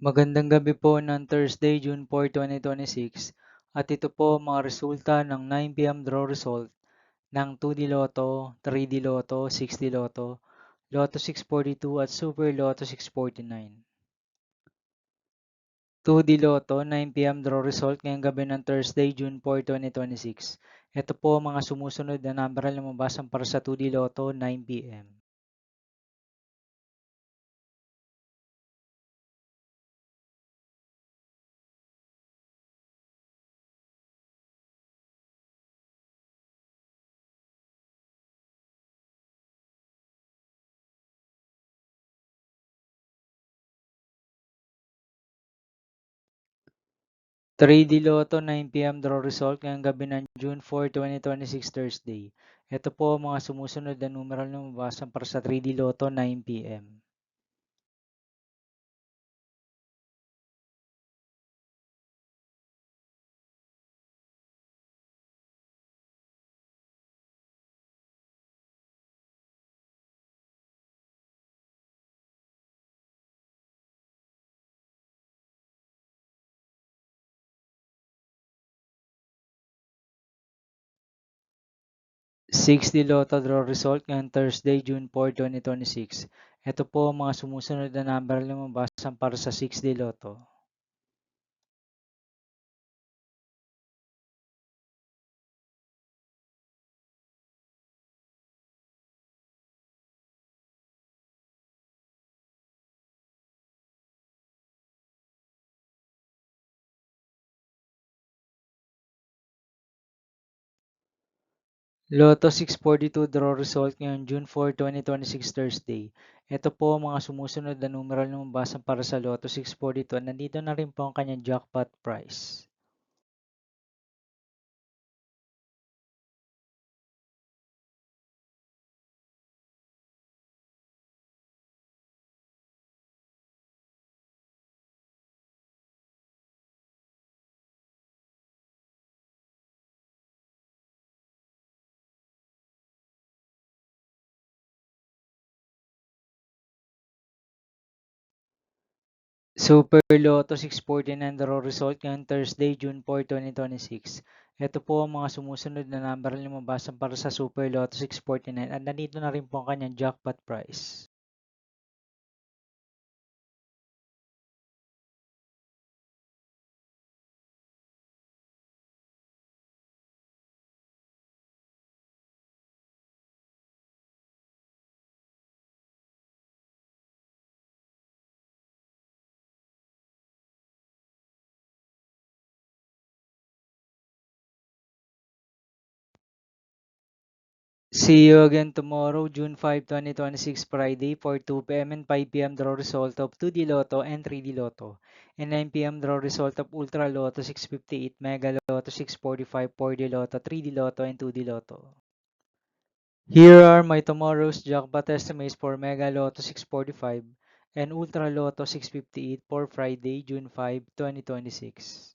Magandang gabi po ng Thursday, June 4, 2026 at ito po ang mga resulta ng 9 PM draw result ng 2D Lotto, 3D Lotto, 6D Lotto, Lotto 642 at Super Lotto 649. 2D Lotto, 9 PM draw result ngayong gabi ng Thursday, June 4, 2026. Ito po ang mga sumusunod na number na lumabasan para sa 2D Lotto, 9 PM. 3D Lotto 9 PM draw result ngayong gabi ng June 4, 2026 Thursday. Ito po ang mga sumusunod na numeral na mababasan para sa 3D Lotto 9 PM. Six d Lotto draw result ngayong Thursday, June 4, 2026. Ito po ang mga sumusunod na number na mababasan para sa 6D Lotto. Lotto 642 draw result ngayong June 4, 2026 Thursday. Ito po ang mga sumusunod na numeral na mababasan para sa Lotto 642 at nandito na rin po ang kanyang jackpot price. Super Lotto 649 draw result ngayong Thursday, June 4, 2026. Ito po ang mga sumusunod na number na lumabasan para sa Super Lotto 649 at nandito na rin po ang kanyang jackpot price. See you again tomorrow, June 5, 2026 Friday for 2 PM and 5 PM draw result of 2D Lotto and 3D Lotto and 9 PM draw result of Ultra Lotto 658, Mega Lotto 645, 4D Lotto, 3D Lotto and 2D Lotto. Here are my tomorrow's jackpot estimates for Mega Lotto 645 and Ultra Lotto 658 for Friday, June 5, 2026.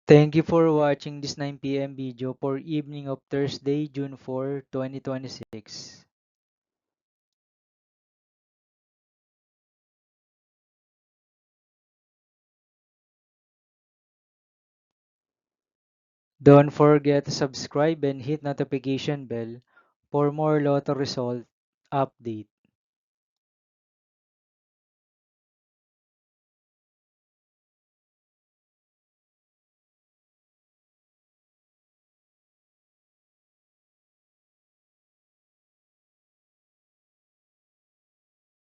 Thank you for watching this 9 PM video for evening of Thursday, June 4, 2026. Don't forget to subscribe and hit notification bell for more lotto result update.